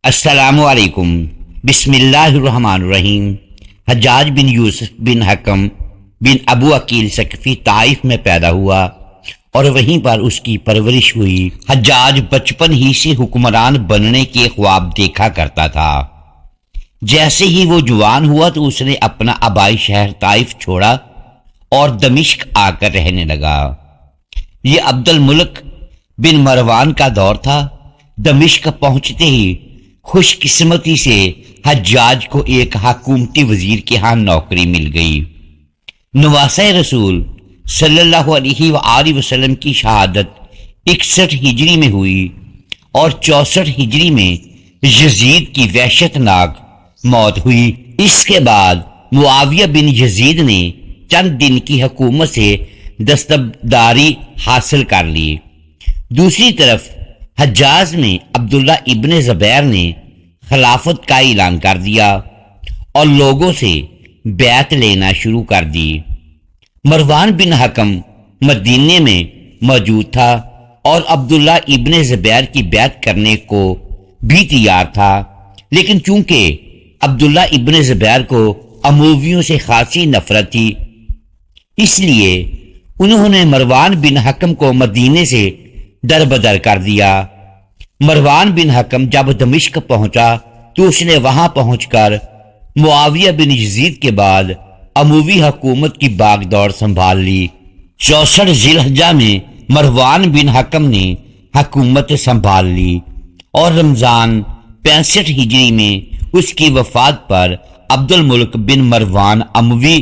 السلام علیکم۔ بسم اللہ الرحمن الرحیم۔ حجاج بن یوسف بن حکم بن ابو عقیل ثقفی طائف میں پیدا ہوا اور وہیں پر اس کی پرورش ہوئی۔ حجاج بچپن ہی سے حکمران بننے کے خواب دیکھا کرتا تھا۔ جیسے ہی وہ جوان ہوا تو اس نے اپنا آبائی شہر طائف چھوڑا اور دمشق آ کر رہنے لگا۔ یہ عبد الملک بن مروان کا دور تھا۔ دمشق پہنچتے ہی خوش قسمتی سے حجاج کو ایک حکومتی وزیر کے ہاں نوکری مل گئی۔ نواسہ رسول صلی اللہ علیہ وآلہ وسلم کی شہادت 61 ہجری میں ہوئی اور 64 ہجری میں یزید کی وحشت ناک موت ہوئی۔ اس کے بعد معاویہ بن یزید نے چند دن کی حکومت سے دستبرداری حاصل کر لی۔ دوسری طرف حجاج میں عبداللہ ابن زبیر نے خلافت کا اعلان کر دیا اور لوگوں سے بیعت لینا شروع کر دی۔ مروان بن حکم مدینے میں موجود تھا اور عبداللہ ابن زبیر کی بیعت کرنے کو بھی تیار تھا، لیکن چونکہ عبداللہ ابن زبیر کو امویوں سے خاصی نفرت تھی، اس لیے انہوں نے مروان بن حکم کو مدینے سے در بدر کر دیا۔ مروان بن حکم جب دمشق پہنچا تو اس نے وہاں پہنچ کر معاویہ بن یزید کے بعد اموی حکومت کی باغ دوڑ سنبھال لی۔ 64 ذی الحجہ میں مروان بن حکم نے حکومت سنبھال لی اور رمضان 65 ہجری میں اس کی وفات پر عبد الملک بن مروان اموی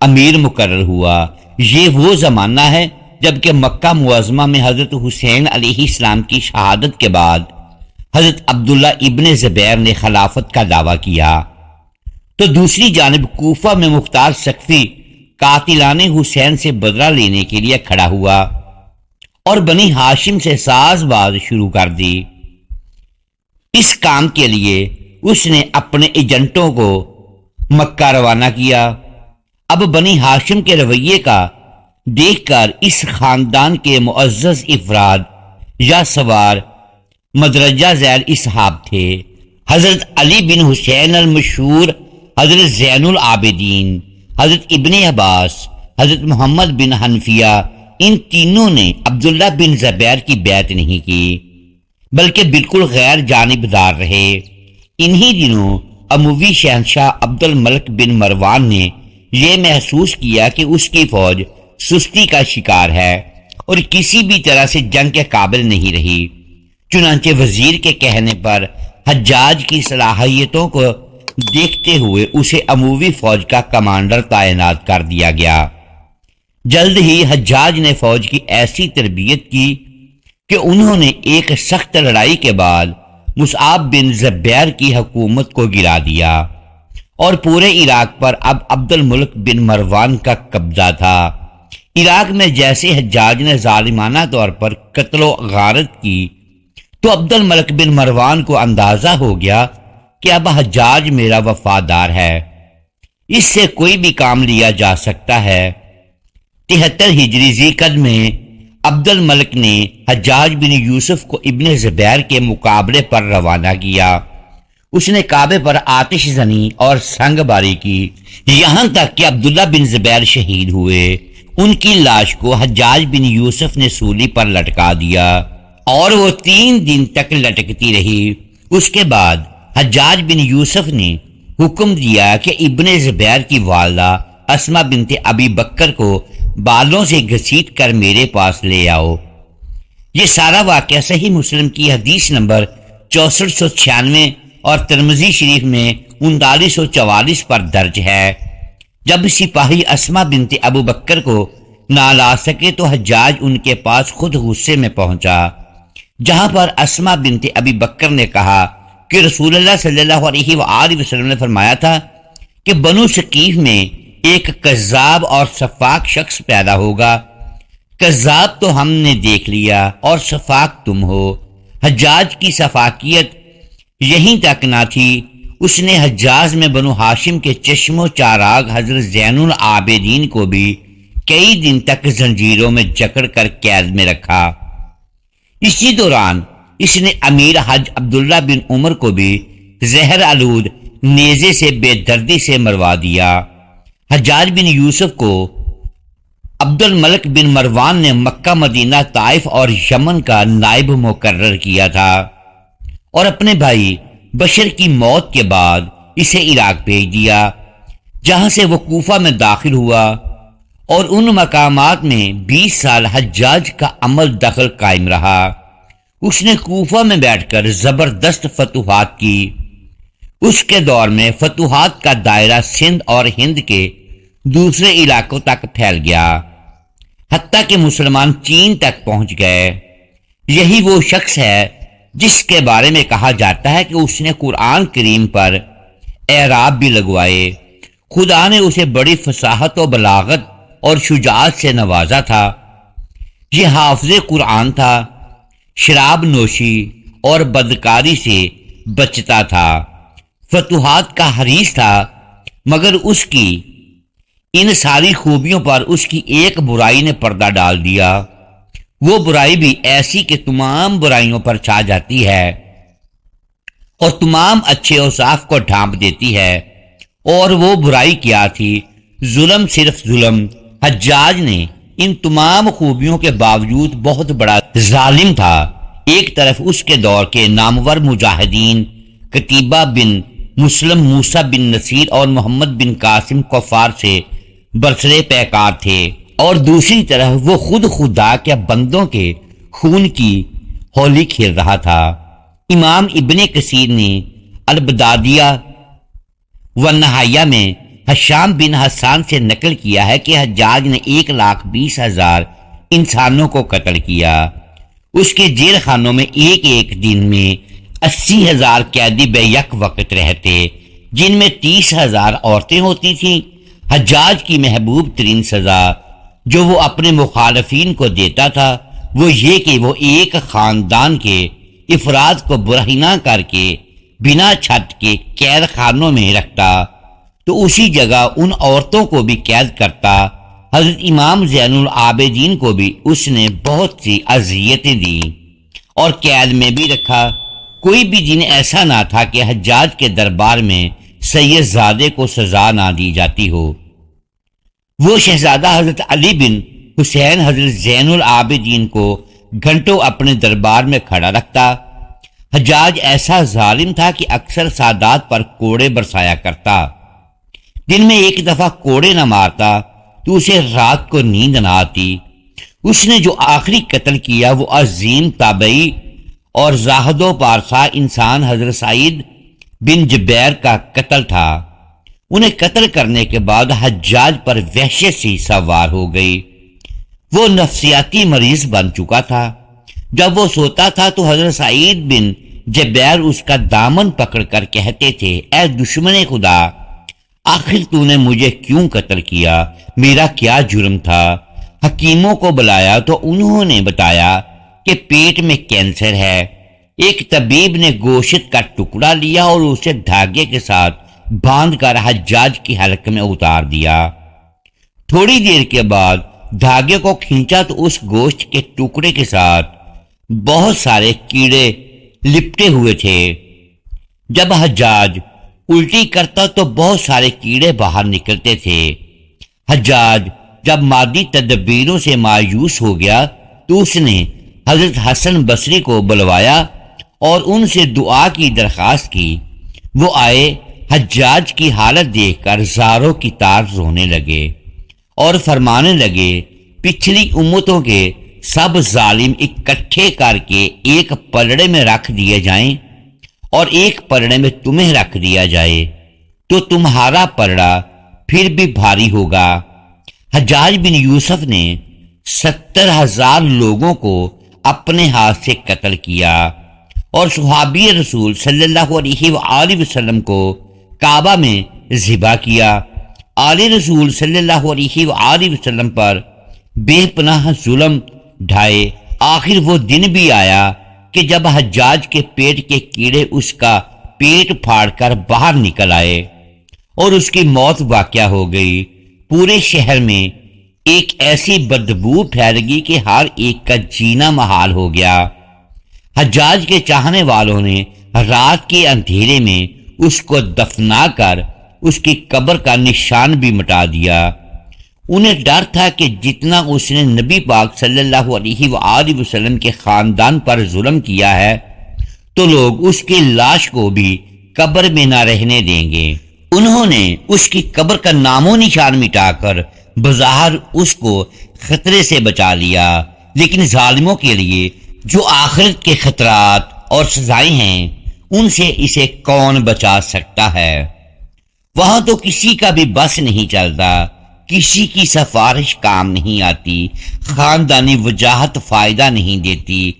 امیر مقرر ہوا۔ یہ وہ زمانہ ہے جبکہ مکہ معظمہ میں حضرت حسین علیہ السلام کی شہادت کے بعد حضرت عبداللہ ابن زبیر نے خلافت کا دعویٰ کیا، تو دوسری جانب کوفہ میں مختار ثقفی قاتلان حسین سے بدلہ لینے کے لیے کھڑا ہوا اور بنی ہاشم سے ساز باز شروع کر دی۔ اس کام کے لیے اس نے اپنے ایجنٹوں کو مکہ روانہ کیا۔ اب بنی ہاشم کے رویے کا دیکھ کر اس خاندان کے معزز افراد یا سوار مدرجہ ذیل اصحاب تھے۔ حضرت علی بن حسین المشہور، حضرت زین العابدین، حضرت ابن عباس، حضرت محمد بن حنفیہ، ان تینوں نے عبداللہ بن زبیر کی بیعت نہیں کی بلکہ بالکل غیر جانبدار رہے۔ انہی دنوں اموی شہنشاہ عبد الملک بن مروان نے یہ محسوس کیا کہ اس کی فوج سستی کا شکار ہے اور کسی بھی طرح سے جنگ کے قابل نہیں رہی۔ چنانچہ وزیر کے کہنے پر حجاج کی صلاحیتوں کو دیکھتے ہوئے اسے اموی فوج کا کمانڈر تعینات کر دیا گیا۔ جلد ہی حجاج نے فوج کی ایسی تربیت کی کہ انہوں نے ایک سخت لڑائی کے بعد مصعب بن زبیر کی حکومت کو گرا دیا اور پورے عراق پر اب عبد الملک بن مروان کا قبضہ تھا۔ عراق میں جیسے حجاج نے ظالمانہ طور پر قتل و غارت کی تو عبد الملک بن مروان کو اندازہ ہو گیا کہ اب حجاج میرا وفادار ہے، اس سے کوئی بھی کام لیا جا سکتا ہے۔ 73 ہجری ذی القعدہ میں عبد الملک نے حجاج بن یوسف کو ابن زبیر کے مقابلے پر روانہ کیا۔ اس نے کعبے پر آتش زنی اور سنگ باری کی، یہاں تک کہ عبداللہ بن زبیر شہید ہوئے۔ ان کی لاش کو حجاج بن یوسف نے سولی پر لٹکا دیا اور وہ 3 دن تک لٹکتی رہی۔ اس کے بعد حجاج بن یوسف نے حکم دیا کہ ابن زبیر کی والدہ اسما بنت ابی بکر کو بالوں سے گھسیٹ کر میرے پاس لے آؤ۔ یہ سارا واقعہ صحیح مسلم کی حدیث نمبر 6496 اور ترمذی شریف میں 3944 پر درج ہے۔ جب سپاہی اسما بنت ابو بکر کو نہ لا سکے تو حجاج ان کے پاس خود غصے میں پہنچا، جہاں پر اسما بنت ابی بکر نے کہا کہ رسول اللہ صلی اللہ علیہ وآلہ وسلم نے فرمایا تھا کہ بنو ثقیف میں ایک کذاب اور سفاک شخص پیدا ہوگا۔ کذاب تو ہم نے دیکھ لیا اور سفاک تم ہو۔ حجاج کی سفاکیت یہیں تک نہ تھی، اس نے حجاز میں بنو ہاشم کے چشم و چاراغ حضرت زین العابدین کو بھی کئی دن تک زنجیروں میں جکڑ کر قید میں رکھا۔ اسی دوران اس نے امیر حج عبداللہ بن عمر کو بھی زہر آلود نیزے سے بے دردی سے مروا دیا۔ حجاج بن یوسف کو عبد الملک بن مروان نے مکہ، مدینہ، طائف اور یمن کا نائب مقرر کیا تھا، اور اپنے بھائی بشر کی موت کے بعد اسے عراق بھیج دیا، جہاں سے وہ کوفہ میں داخل ہوا، اور ان مقامات میں 20 سال حجاج کا عمل دخل قائم رہا۔ اس نے کوفہ میں بیٹھ کر زبردست فتوحات کی۔ اس کے دور میں فتوحات کا دائرہ سندھ اور ہند کے دوسرے علاقوں تک پھیل گیا، حتیٰ کہ مسلمان چین تک پہنچ گئے۔ یہی وہ شخص ہے جس کے بارے میں کہا جاتا ہے کہ اس نے قرآن کریم پر اعراب بھی لگوائے۔ خدا نے اسے بڑی فصاحت و بلاغت اور شجاعت سے نوازا تھا۔ یہ حافظ قرآن تھا، شراب نوشی اور بدکاری سے بچتا تھا، فتوحات کا حریص تھا، مگر اس کی ان ساری خوبیوں پر اس کی ایک برائی نے پردہ ڈال دیا۔ وہ برائی بھی ایسی کہ تمام برائیوں پر چھا جاتی ہے اور تمام اچھے اوصاف کو ڈھانپ دیتی ہے۔ اور وہ برائی کیا تھی؟ ظلم، صرف ظلم۔ حجاج نے ان تمام خوبیوں کے باوجود بہت بڑا ظالم تھا۔ ایک طرف اس کے دور کے نامور مجاہدین قتیبہ بن مسلم، موسیٰ بن نصیر اور محمد بن قاسم کفار سے برسرے پیکار تھے، اور دوسری طرف وہ خود خدا کے بندوں کے خون کی ہولی کھیل رہا تھا۔ امام ابن کثیر نے البدادیہ و نہایہ میں حشام بن حسان سے نقل کیا ہے کہ حجاج نے 1,20,000 انسانوں کو قتل کیا۔ اس کے جیل خانوں میں ایک ایک دن میں 80,000 قیدی بے یک وقت رہتے، جن میں 30,000 عورتیں ہوتی تھیں۔ حجاج کی محبوب ترین سزا جو وہ اپنے مخالفین کو دیتا تھا وہ یہ کہ وہ ایک خاندان کے افراد کو برہنہ کر کے بنا چھت کے قید خانوں میں رکھتا تو اسی جگہ ان عورتوں کو بھی قید کرتا۔ حضرت امام زین العابدین کو بھی اس نے بہت سی اذیتیں دی اور قید میں بھی رکھا۔ کوئی بھی دن ایسا نہ تھا کہ حجاج کے دربار میں سید زادے کو سزا نہ دی جاتی ہو۔ وہ شہزادہ حضرت علی بن حسین حضرت زین العابدین کو گھنٹوں اپنے دربار میں کھڑا رکھتا۔ حجاج ایسا ظالم تھا کہ اکثر سادات پر کوڑے برسایا کرتا۔ دن میں ایک دفعہ کوڑے نہ مارتا تو اسے رات کو نیند نہ آتی۔ اس نے جو آخری قتل کیا وہ عظیم تابعی اور زاہد و پارسا انسان حضرت سعید بن جبیر کا قتل تھا۔ انہیں قتل کرنے کے بعد حجاج پر وحشت سی سوار ہو گئی۔ وہ نفسیاتی مریض بن چکا تھا۔ جب وہ سوتا تھا تو حضرت سعید بن جبیر اس کا دامن پکڑ کر کہتے تھے، اے دشمن خدا، آخر تو نے مجھے کیوں قتل کیا؟ میرا کیا جرم تھا؟ حکیموں کو بلایا تو انہوں نے بتایا کہ پیٹ میں کینسر ہے۔ ایک طبیب نے گوشت کا ٹکڑا لیا اور اسے دھاگے کے ساتھ باندھ کر حجاج کی حلق میں اتار دیا۔ تھوڑی دیر کے بعد دھاگے کو کھینچا تو اس گوشت کے ٹکڑے کے ساتھ بہت سارے کیڑے لپٹے ہوئے تھے۔ جب حجاج الٹی کرتا تو بہت سارے کیڑے باہر نکلتے تھے۔ حجاج جب مادی تدبیروں سے مایوس ہو گیا تو اس نے حضرت حسن بصری کو بلوایا اور ان سے دعا کی درخواست کی۔ وہ آئے، حجاج کی حالت دیکھ کر زاروں کی طرح رونے لگے اور فرمانے لگے، پچھلی امتوں کے سب ظالم اکٹھے کر کے ایک پلڑے میں رکھ دیے جائیں اور ایک پلڑے میں تمہیں رکھ دیا جائے تو تمہارا پلڑا پھر بھی بھاری ہوگا۔ حجاج بن یوسف نے 70,000 لوگوں کو اپنے ہاتھ سے قتل کیا اور صحابی رسول صلی اللہ علیہ وآلہ وسلم کو کعبہ میں ذبح کیا۔ آل رسول صلی اللہ علیہ وآلہ وسلم پر بے پناہ ظلم ڈھائے۔ آخر وہ دن بھی آیا کہ جب حجاج کے پیٹ کے کیڑے اس کا پیٹ پھاڑ کر باہر نکل آئے اور اس کی موت واقع ہو گئی۔ پورے شہر میں ایک ایسی بدبو پھیل گئی کہ ہر ایک کا جینا محال ہو گیا۔ حجاج کے چاہنے والوں نے رات کے اندھیرے میں اس کو دفنا کر اس کی قبر کا نشان بھی مٹا دیا۔ انہیں ڈر تھا کہ جتنا اس نے نبی پاک صلی اللہ علیہ وآلہ وسلم کے خاندان پر ظلم کیا ہے تو لوگ اس کی لاش کو بھی قبر میں نہ رہنے دیں گے۔ انہوں نے اس کی قبر کا نام و نشان مٹا کر بظاہر اس کو خطرے سے بچا لیا، لیکن ظالموں کے لیے جو آخرت کے خطرات اور سزائیں ہیں ان سے اسے کون بچا سکتا ہے؟ وہاں تو کسی کا بھی بس نہیں چلتا، کسی کی سفارش کام نہیں آتی، خاندانی وجاہت فائدہ نہیں دیتی،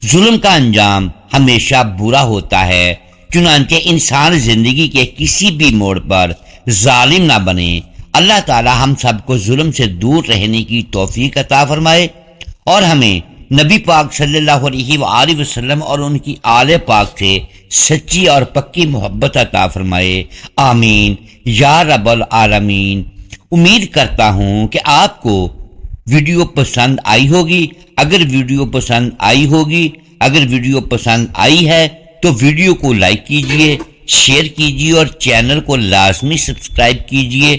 ظلم کا انجام ہمیشہ برا ہوتا ہے۔ چنانچہ انسان زندگی کے کسی بھی موڑ پر ظالم نہ بنے۔ اللہ تعالی ہم سب کو ظلم سے دور رہنے کی توفیق عطا فرمائے اور ہمیں نبی پاک صلی اللہ علیہ وآلہ وسلم اور ان کی آل پاک سے سچی اور پکی محبت عطا فرمائے، آمین یا رب العالمین۔ امید کرتا ہوں کہ آپ کو ویڈیو پسند آئی ہوگی۔ اگر ویڈیو پسند آئی ہے تو ویڈیو کو لائک کیجئے، شیئر کیجئے اور چینل کو لازمی سبسکرائب کیجئے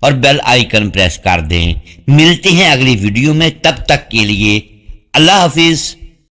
اور بیل آئیکن پریس کر دیں۔ ملتے ہیں اگلی ویڈیو میں، تب تک کے لیے اللہ حافظ۔